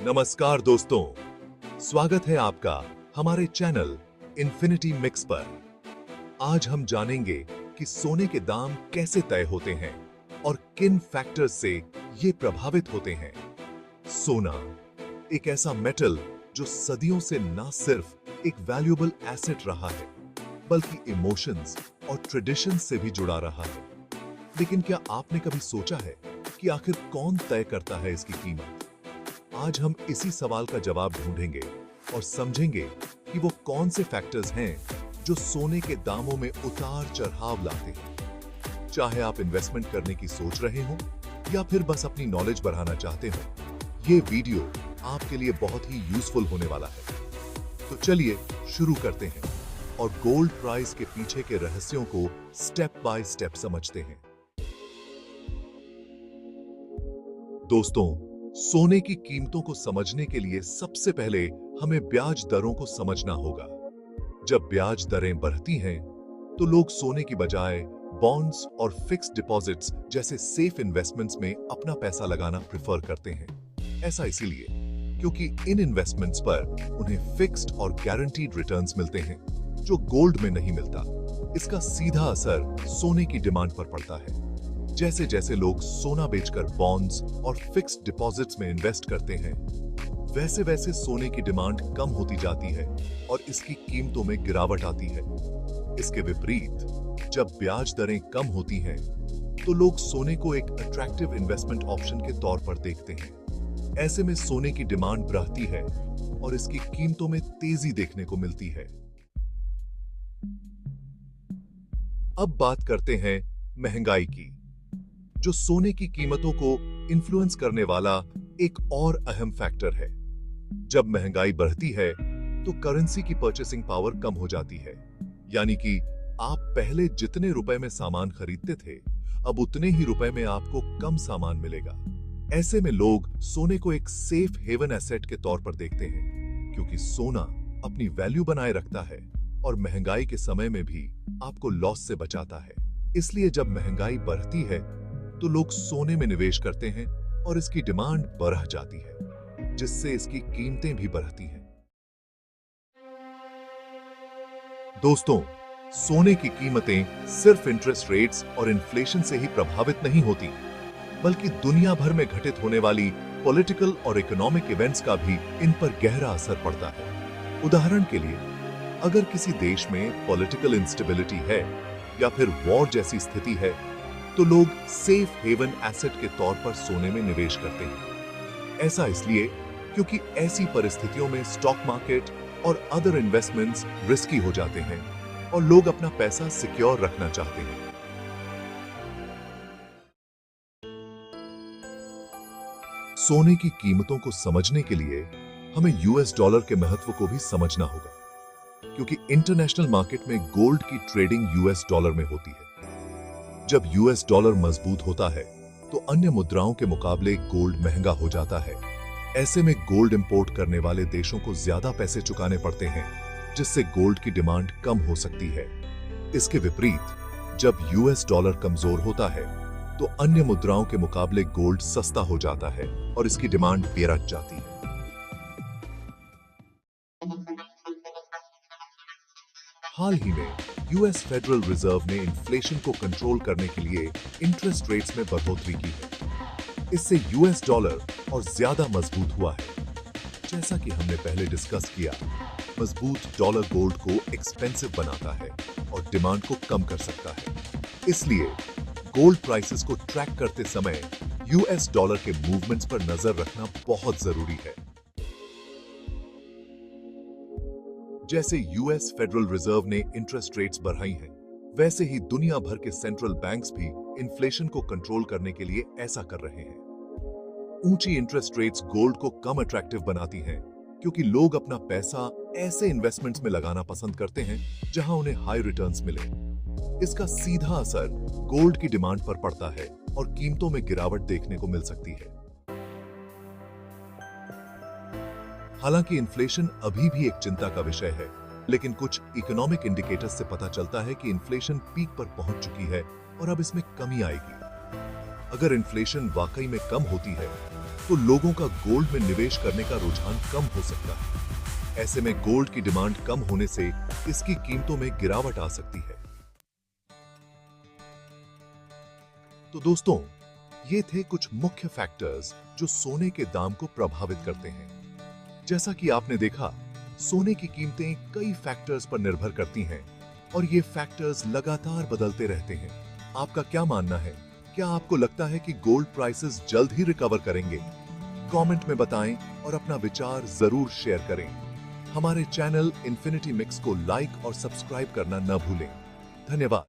नमस्कार दोस्तों, स्वागत है आपका हमारे चैनल इन्फिनिटी मिक्स पर। आज हम जानेंगे कि सोने के दाम कैसे तय होते हैं और किन फैक्टर्स से ये प्रभावित होते हैं। सोना एक ऐसा मेटल जो सदियों से न सिर्फ एक वैल्यूएबल एसेट रहा है, बल्कि इमोशंस और ट्रेडिशंस से भी जुड़ा रहा है। लेकिन क्या आपने कभी सोचा है कि आखिर कौन तय करता है इसकी कीमत? आज हम इसी सवाल का जवाब ढूंढेंगे और समझेंगे कि वो कौन से फैक्टर्स हैं जो सोने के दामों में उतार चढ़ाव लाते हैं। चाहे आप इन्वेस्टमेंट करने की सोच रहे हो या फिर बस अपनी नॉलेज बढ़ाना चाहते हो, ये वीडियो आपके लिए बहुत ही यूजफुल होने वाला है। तो चलिए शुरू करते हैं और गोल्ड प्राइस के पीछे के रहस्यों को स्टेप बाय स्टेप समझते हैं। दोस्तों, सोने की कीमतों को समझने के लिए सबसे पहले हमें ब्याज दरों को समझना होगा। जब ब्याज दरें बढ़ती हैं, तो लोग सोने की बजाय बॉन्ड्स और फिक्स्ड डिपॉजिट्स जैसे सेफ इन्वेस्टमेंट्स में अपना पैसा लगाना प्रेफर करते हैं। ऐसा इसीलिए क्योंकि इन इन्वेस्टमेंट्स पर उन्हें फिक्स्ड और गारंटीड रिटर्न्स मिलते हैं, जो गोल्ड में नहीं मिलता। इसका सीधा असर सोने की डिमांड पर पड़ता है। जैसे जैसे लोग सोना बेचकर बॉन्ड्स और फिक्स्ड डिपॉजिट्स में इन्वेस्ट करते हैं, वैसे वैसे सोने की डिमांड कम होती जाती है और इसकी कीमतों में गिरावट आती है। इसके विपरीत, जब ब्याज दरें कम होती हैं, तो लोग सोने को एक अट्रैक्टिव इन्वेस्टमेंट ऑप्शन के तौर पर देखते हैं। ऐसे में सोने की डिमांड बढ़ती है और इसकी कीमतों में तेजी देखने को मिलती है। अब बात करते हैं महंगाई की, जो सोने की कीमतों को इन्फ्लुएंस करने वाला एक और अहम फैक्टर है। जब महंगाई बढ़ती है, तो करेंसी की परचेसिंग पावर कम हो जाती है। यानी कि आप पहले जितने रुपए में सामान खरीदते थे, अब उतने ही रुपए में आपको कम सामान मिलेगा। ऐसे में लोग सोने को एक सेफ हेवन एसेट के तौर पर देखते हैं, क्योंकि सोना अपनी वैल्यू बनाए रखता है और महंगाई के समय में भी आपको लॉस से बचाता है। इसलिए जब महंगाई बढ़ती है, तो लोग सोने में निवेश करते हैं और इसकी डिमांड बढ़ जाती है, जिससे इसकी कीमतें भी बढ़ती हैं। दोस्तों, सोने की कीमतें सिर्फ इंटरेस्ट रेट्स और इन्फ्लेशन से ही प्रभावित नहीं होती, बल्कि दुनिया भर में घटित होने वाली पॉलिटिकल और इकोनॉमिक इवेंट्स का भी इन पर गहरा असर पड़ता है। उदाहरण के लिए, अगर किसी देश में पॉलिटिकल इंस्टेबिलिटी है या फिर वॉर जैसी स्थिति है, तो लोग सेफ हेवन एसेट के तौर पर सोने में निवेश करते हैं। ऐसा इसलिए क्योंकि ऐसी परिस्थितियों में स्टॉक मार्केट और अदर इन्वेस्टमेंट्स रिस्की हो जाते हैं और लोग अपना पैसा सिक्योर रखना चाहते हैं। सोने की कीमतों को समझने के लिए हमें यूएस डॉलर के महत्व को भी समझना होगा, क्योंकि इंटरनेशनल मार्केट में गोल्ड की ट्रेडिंग यूएस डॉलर में होती है। जब यूएस डॉलर मजबूत होता है, तो अन्य मुद्राओं के मुकाबले गोल्ड महंगा हो जाता है। ऐसे में गोल्ड इंपोर्ट करने वाले देशों को ज्यादा पैसे चुकाने पड़ते हैं, जिससे गोल्ड की डिमांड कम हो सकती है। इसके विपरीत, जब यूएस डॉलर कमजोर होता है, तो अन्य मुद्राओं के मुकाबले गोल्ड सस्ता हो जाता है और इसकी डिमांड बेरक जाती है। हाल ही में यूएस फेडरल रिजर्व ने इन्फ्लेशन को कंट्रोल करने के लिए इंटरेस्ट रेट्स में बढ़ोतरी की है। इससे यूएस डॉलर और ज्यादा मजबूत हुआ है। जैसा कि हमने पहले डिस्कस किया, मजबूत डॉलर गोल्ड को एक्सपेंसिव बनाता है और डिमांड को कम कर सकता है। इसलिए गोल्ड प्राइसेस को ट्रैक करते समय यूएस डॉलर के मूवमेंट्स पर नजर रखना बहुत जरूरी है। जैसे यूएस फेडरल रिजर्व ने इंटरेस्ट रेट्स बढ़ाई हैं, वैसे ही दुनिया भर के सेंट्रल बैंक्स भी इन्फ्लेशन को कंट्रोल करने के लिए ऐसा कर रहे हैं। ऊंची इंटरेस्ट रेट्स गोल्ड को कम अट्रैक्टिव बनाती हैं, क्योंकि लोग अपना पैसा ऐसे इन्वेस्टमेंट्स में लगाना पसंद करते हैं जहां उन्हें हाई रिटर्न्स मिले। इसका सीधा असर गोल्ड की डिमांड पर पड़ता है और कीमतों में गिरावट देखने को मिल सकती है। हालांकि इन्फ्लेशन अभी भी एक चिंता का विषय है, लेकिन कुछ इकोनॉमिक इंडिकेटर्स से पता चलता है कि इन्फ्लेशन पीक पर पहुंच चुकी है और अब इसमें कमी आएगी। अगर इन्फ्लेशन वाकई में कम होती है, तो लोगों का गोल्ड में निवेश करने का रुझान कम हो सकता है। ऐसे में गोल्ड की डिमांड कम होने से इसकी कीमतों में गिरावट आ सकती है। तो दोस्तों, ये थे कुछ मुख्य फैक्टर्स जो सोने के दाम को प्रभावित करते हैं। जैसा कि आपने देखा, सोने की कीमतें कई फैक्टर्स पर निर्भर करती हैं और ये फैक्टर्स लगातार बदलते रहते हैं। आपका क्या मानना है? क्या आपको लगता है कि गोल्ड प्राइसेस जल्द ही रिकवर करेंगे? कमेंट में बताएं और अपना विचार जरूर शेयर करें। हमारे चैनल इन्फिनिटी मिक्स को लाइक और सब्सक्राइब करना न भूलें। धन्यवाद।